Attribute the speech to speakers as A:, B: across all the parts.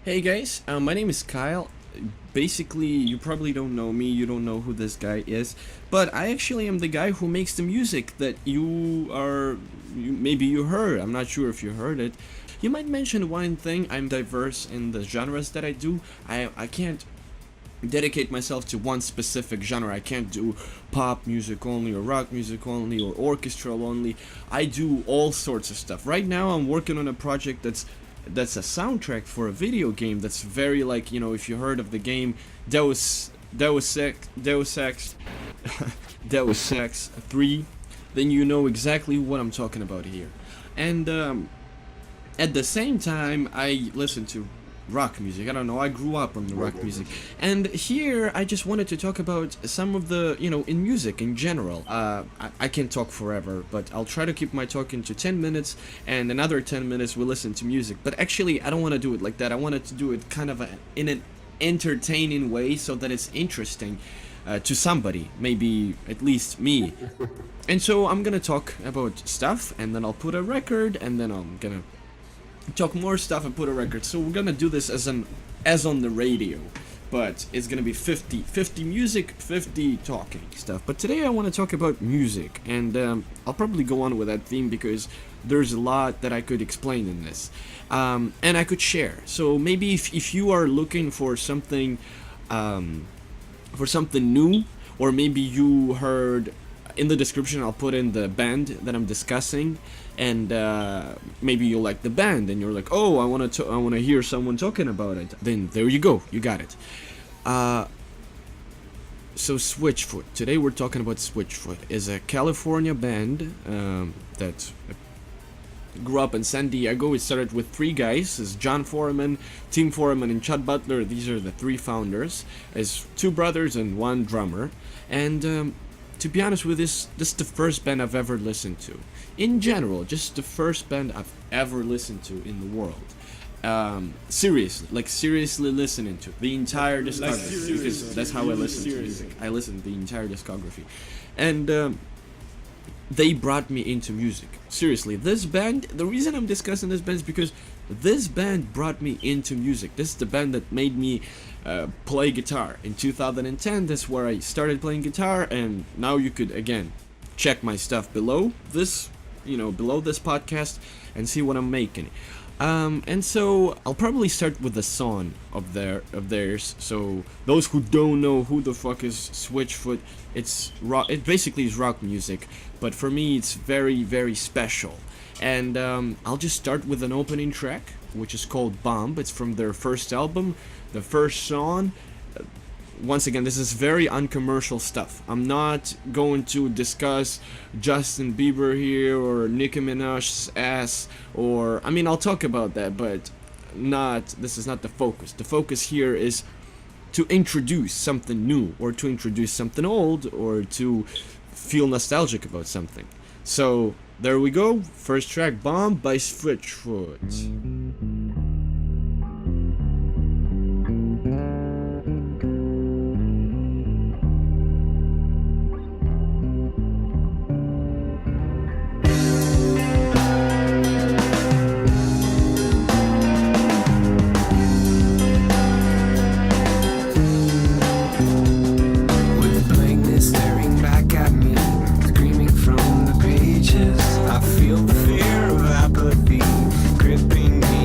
A: Hey guys, my name is Kyle. Basically, you probably don't know me, you don't know who this guy is, but I actually am the guy who makes the music that maybe you heard. I'm not sure if you heard it. You might mention one thing, I'm diverse in the genres that I do. I can't dedicate myself to one specific genre. I can't do pop music only or rock music only or orchestral only. I do all sorts of stuff. Right now I'm working on a project that's a soundtrack for a video game that's very like, if you heard of the game Deus Ex Deus Ex 3, then you know exactly what I'm talking about here. And at the same time, I listen to rock music. I don't know, I grew up on the rock music. And here, I just wanted to talk about some of the, in music in general. I can talk forever, but I'll try to keep my talk into 10 minutes, and another 10 minutes we'll listen to music. But actually, I don't want to do it like that. I wanted to do it kind of in an entertaining way so that it's interesting to somebody, maybe at least me. And so I'm gonna talk about stuff, and then I'll put a record, and then I'm gonna talk more stuff and put a record. So we're gonna do this as on the radio, but it's gonna be 50 music, 50 talking stuff. But today I want to talk about music, and I'll probably go on with that theme because there's a lot that I could explain in this, and I could share. So maybe if you are looking for something new, or maybe you heard in the description, I'll put in the band that I'm discussing, and maybe you like the band, and you're like, oh, I want to hear someone talking about it. Then there you go, you got it. So Switchfoot. Today we're talking about Switchfoot. Is a California band that grew up in San Diego. It started with three guys: is John Foreman, Tim Foreman, and Chad Butler. These are the three founders. As two brothers and one drummer, and to be honest with this is the first band I've ever listened to. In general, just the first band I've ever listened to in the world. Seriously listening to the entire discography, because that's how I listen to music. I listen to the entire discography. And they brought me into music. Seriously, this band, the reason I'm discussing this band is because this band brought me into music. This is the band that made me play guitar. In 2010, that's where I started playing guitar, and now you could, again, check my stuff below this, below this podcast, and see what I'm making. And so I'll probably start with a song of theirs. So those who don't know who the fuck is Switchfoot, it's rock. It basically is rock music, but for me it's very, very special. And I'll just start with an opening track, which is called Bomb. It's from their first album, the first song. Once again, this is very uncommercial stuff. I'm not going to discuss Justin Bieber here or Nicki Minaj's ass, or I'll talk about that, but this is not the focus. The focus here is to introduce something new, or to introduce something old, or to feel nostalgic about something. So there we go. First track, Bomb by Switchfoot.
B: I feel the fear of apathy gripping me.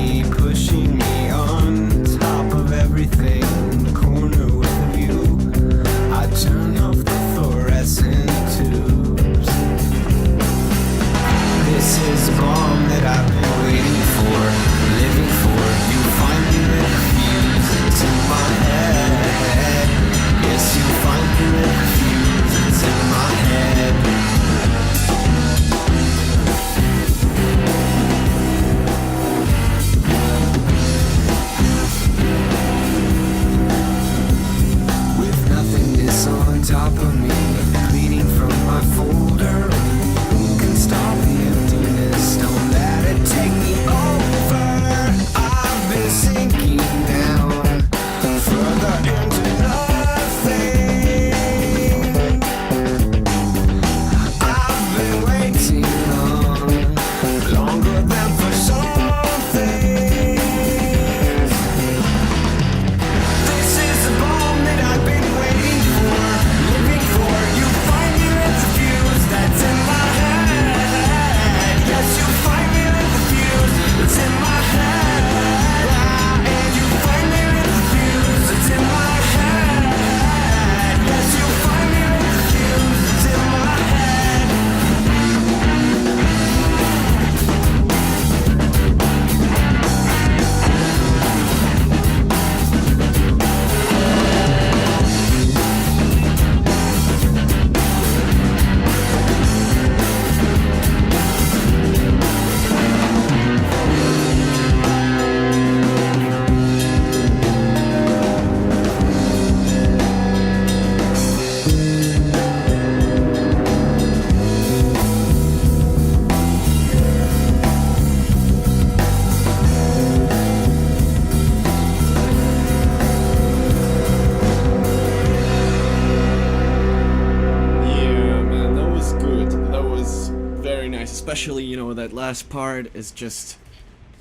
A: especially, that last part is just,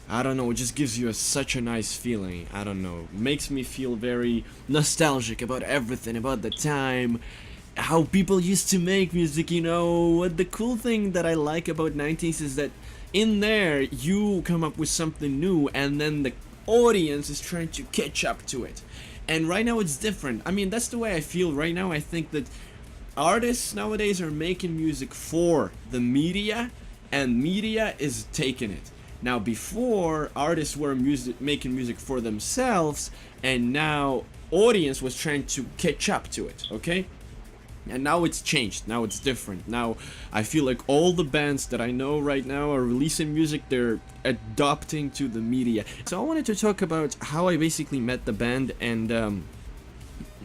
A: I don't know, it just gives you such a nice feeling. I don't know, makes me feel very nostalgic about everything, about the time, how people used to make music. What the cool thing that I like about 90s is that in there you come up with something new, and then the audience is trying to catch up to it. And right now it's different. I mean, that's the way I feel right now. I think that artists nowadays are making music for the media, and media is taking it. Now, before, artists were making music for themselves, and now audience was trying to catch up to it, okay? And now it's changed. Now it's different. Now I feel like all the bands that I know right now are releasing music, they're adopting to the media. So I wanted to talk about how I basically met the band, and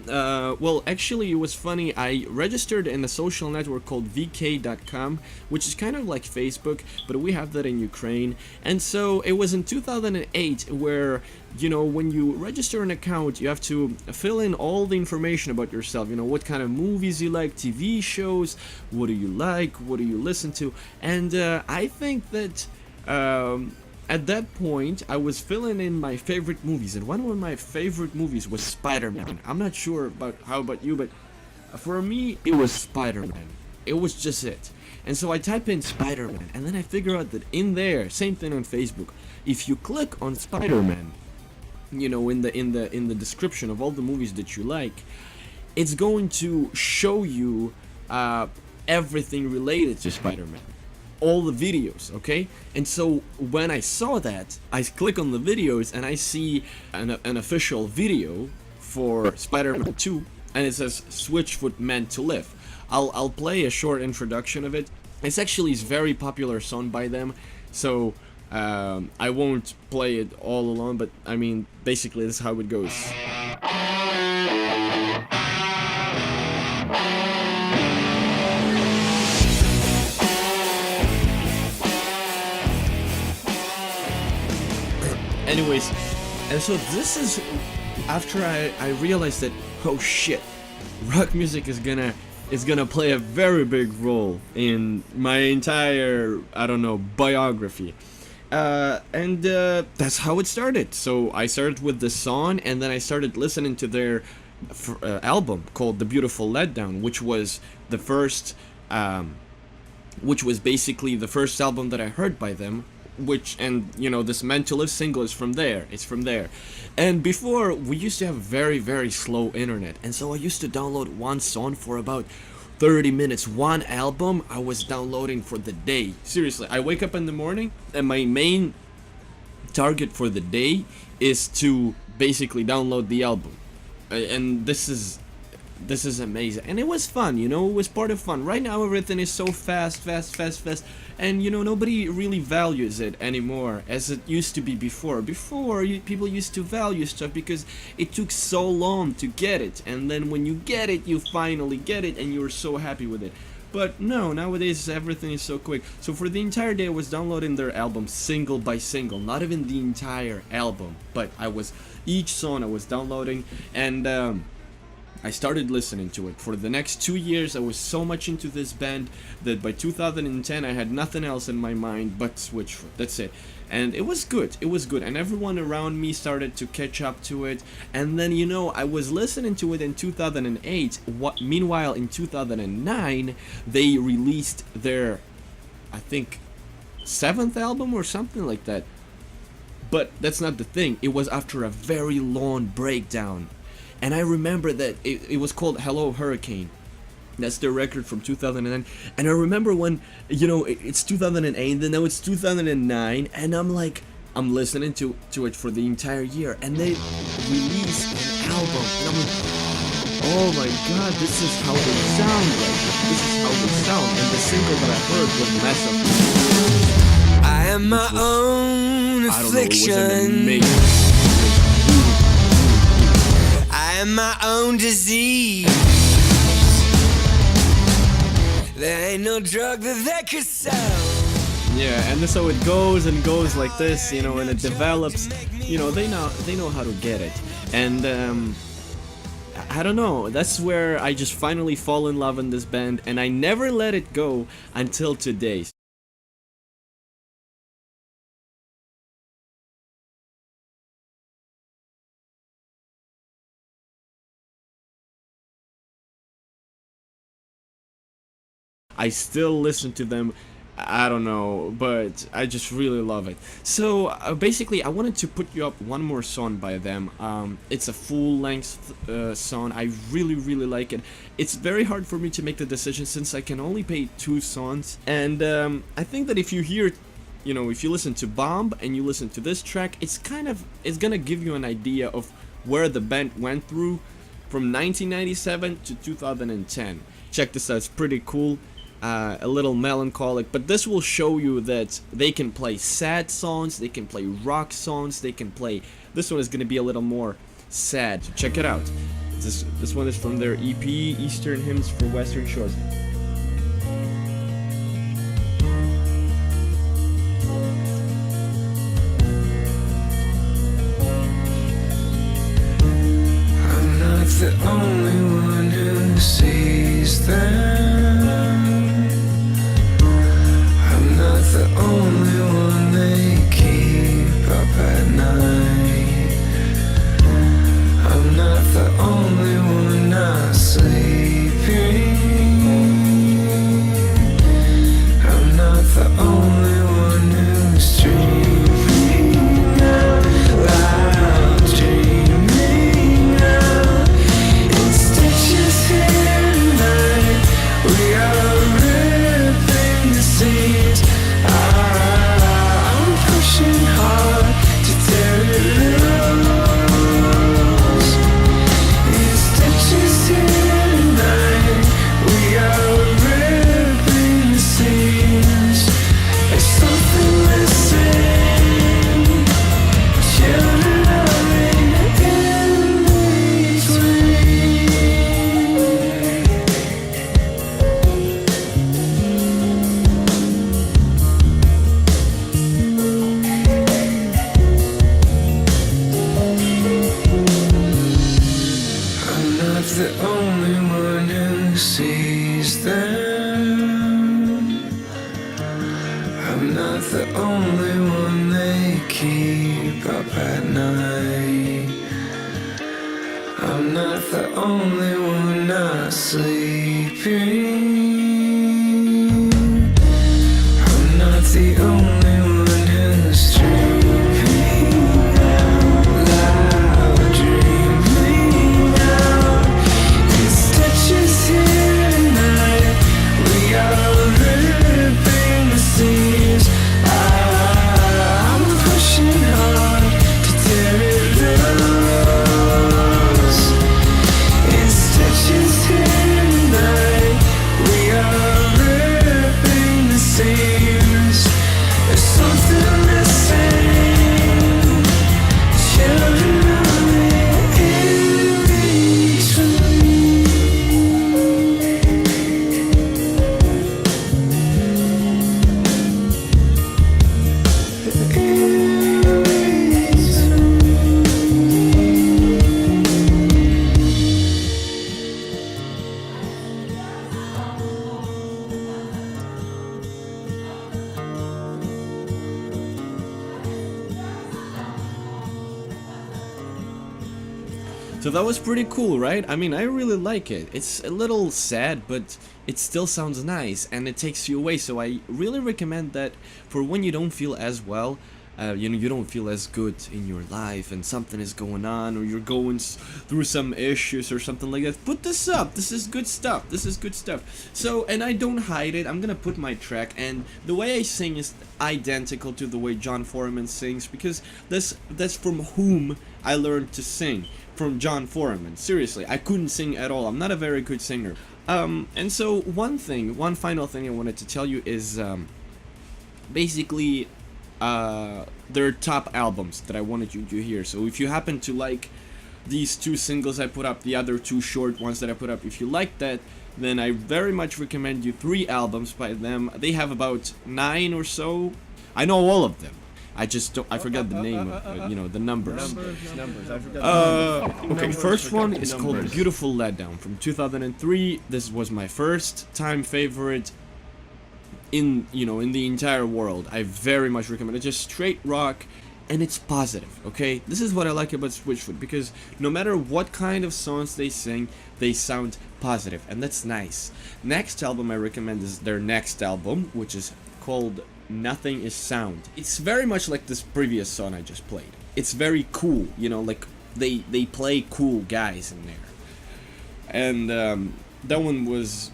A: well, actually, it was funny. I registered in a social network called vk.com, which is kind of like Facebook, but we have that in Ukraine. And so it was in 2008 where, when you register an account, you have to fill in all the information about yourself. What kind of movies you like, TV shows, what do you like, what do you listen to. And I think that at that point, I was filling in my favorite movies, and one of my favorite movies was Spider-Man. I'm not sure about how about you, but for me, it was Spider-Man. It was just it. And so I type in Spider-Man, and then I figure out that in there, same thing on Facebook, if you click on Spider-Man, in the description of all the movies that you like, it's going to show you everything related to Spider-Man. All the videos, okay? And so when I saw that, I click on the videos and I see an official video for Spider-Man 2, and it says Switchfoot Meant to Live. I'll play a short introduction of it. It's actually a very popular song by them, so I won't play it all alone, but I mean, basically this is how it goes. Anyways, and so this is after I realized that, oh shit, rock music is gonna play a very big role in my entire, I don't know, biography. And that's how it started. So I started with the song, and then I started listening to their album called The Beautiful Letdown, which was the first, which was basically the first album that I heard by them. This Meant to Live single is from there. It's from there. And before, we used to have very, very slow internet, and so I used to download one song for about 30 minutes. One album I was downloading for the day. Seriously, I wake up in the morning, and my main target for the day is to basically download the album. And this is amazing, and it was fun, it was part of fun. Right now everything is so fast, and nobody really values it anymore as it used to be before. People used to value stuff because it took so long to get it, and then when you get it, you finally get it and you're so happy with it. But no, nowadays everything is so quick. So for the entire day I was downloading their album single by single, not even the entire album, but each song I was downloading, and I started listening to it. For the next 2 years, I was so much into this band that by 2010, I had nothing else in my mind but Switchfoot. That's it. And it was good. And everyone around me started to catch up to it. And then, I was listening to it in 2008. Meanwhile, in 2009, they released their, I think, 7th album or something like that. But that's not the thing. It was after a very long breakdown. And I remember that it was called Hello Hurricane. That's their record from 2009. And I remember when, it's 2008, and then now it's 2009, and I'm listening to it for the entire year. And they released an album. And I'm like, oh my god, this is how they sound. This is how they sound. And the single that I heard was Mess Up. I am my own affliction. I don't know, it was an amazing. I am my own disease. There ain't no drug that could sell. Yeah, and that's how it goes and goes like this, and it develops. They know how to get it. And I don't know, that's where I just finally fall in love in this band, and I never let it go until today. I still listen to them. I don't know, but I just really love it. So basically, I wanted to put you up one more song by them. It's a full-length song. I really, really like it. It's very hard for me to make the decision since I can only play 2 songs, and I think that if you hear, if you listen to Bomb and you listen to this track, it's gonna give you an idea of where the band went through from 1997 to 2010. Check this out, it's pretty cool. A little melancholic, but this will show you that they can play sad songs, they can play rock songs, this one is going to be a little more sad, so check it out. This one is from their EP, Eastern Hymns for Western Shores.
B: I'm not the only one who sees them. The only one they keep up at night. I'm not the only one not sleeping. I'm not the only one who's dreaming out loud, dreaming out. In stitches here tonight, we are ripping the seams. I'm pushing hard to tear it loose. In stitches here tonight, we are ripping the seams. There's something missing. Children of in between. The only one who sees them. I'm not the only one they keep up at night. I'm not the only one not sleeping. I'm not the only one who's dreaming out loud, dreaming out. Stitches here tonight, we are ripping the seams. I'm pushing hard to tear it loose. In stitches here tonight, we are ripping the seams. There's something missing. Children of the in-between.
A: So that was pretty cool, right? I mean, I really like it. It's a little sad, but it still sounds nice, and it takes you away. So I really recommend that for when you don't feel as well, you don't feel as good in your life, and something is going on, or you're going through some issues or something like that. Put this up. This is good stuff. This is good stuff. So, and I don't hide it. I'm gonna put my track, and the way I sing is identical to the way John Foreman sings, because that's from whom I learned to sing. From John Foreman. Seriously, I couldn't sing at all. I'm not a very good singer. And so one final thing I wanted to tell you is basically their top albums that I wanted you to hear. So if you happen to like these 2 singles I put up, the other 2 short ones that I put up, if you like that, then I very much recommend you 3 albums by them. They have about 9 or so. I know all of them. I forgot the name of, the numbers.
B: Numbers. I forgot
A: okay, first one is called Beautiful Letdown from 2003. This was my first time favorite in the entire world. I very much recommend it. Just straight rock. and it's positive, okay? This is what I like about Switchfoot, because no matter what kind of songs they sing, they sound positive, and that's nice. Next album I recommend is their next album, which is called Nothing Is Sound. It's very much like this previous song I just played. It's very cool, you know, like they play cool guys in there. And that one was...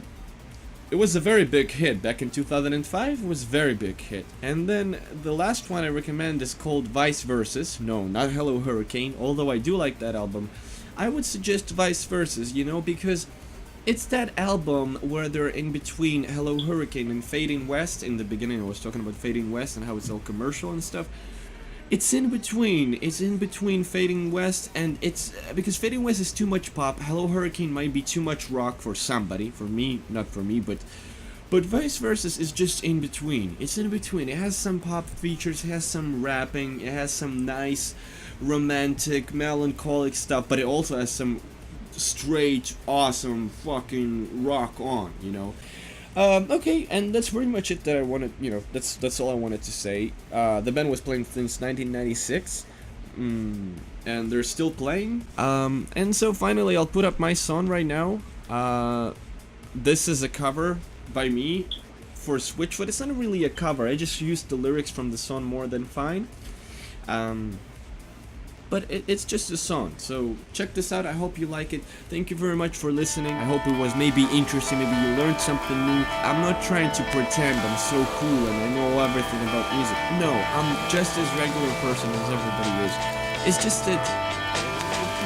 A: It was a very big hit back in 2005. It was a very big hit. And then the last one I recommend is called Vice Versus. No, not Hello Hurricane, although I do like that album. I would suggest Vice Versus, you know, because it's that album where they're in between Hello Hurricane and Fading West. In the beginning I was talking about Fading West and how it's all commercial and stuff. It's in between. It's in between Fading West, and it's because Fading West is too much pop. Hello Hurricane might be too much rock for somebody. For me, not for me, but Vice Versa is just in between. It's in between. It has some pop features. It has some rapping. It has some nice, romantic, melancholic stuff. But it also has some straight, awesome, fucking rock on. You know. Okay, and that's pretty much it that I wanted, you know, that's all I wanted to say. The band was playing since 1996, and they're still playing. And so finally I'll put up my song right now. This is a cover by me for Switchfoot. It's not really a cover, I just used the lyrics from the song More Than Fine. But it's just a song, so check this out. I hope you like it. Thank you very much for listening. I hope it was maybe interesting, maybe you learned something new. I'm not trying to pretend I'm so cool and I know everything about music. No, I'm just as regular person as everybody is. It's just that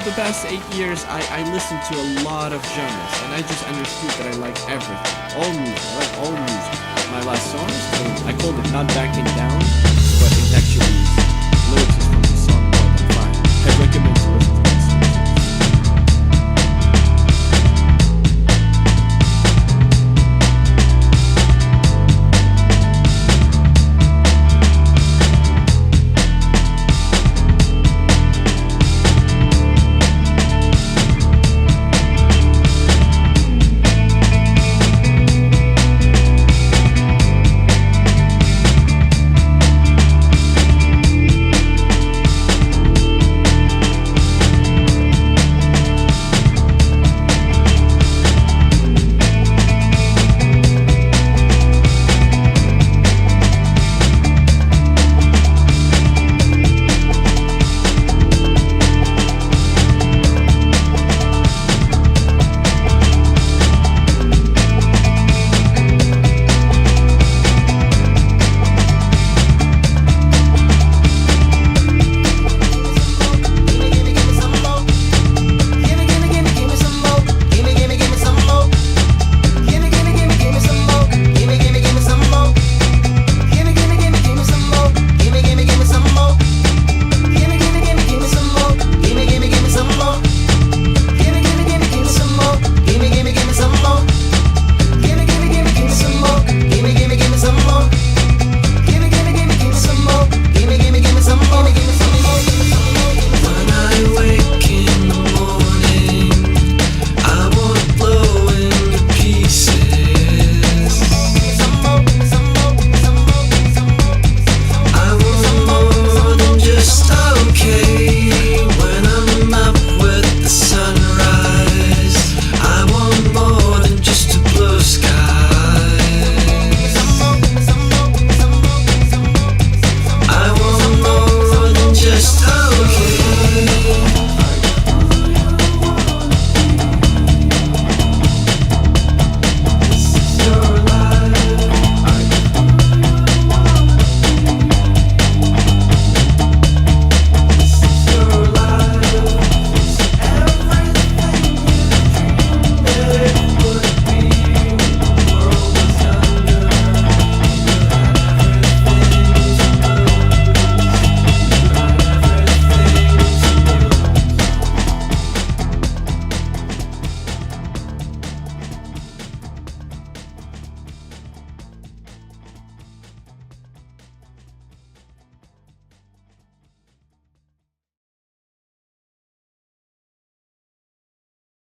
A: the past 8 years I listened to a lot of genres, and I just understood that I like everything. All music, I like all music. My last song, so I called it Not Backing Down, but it's actually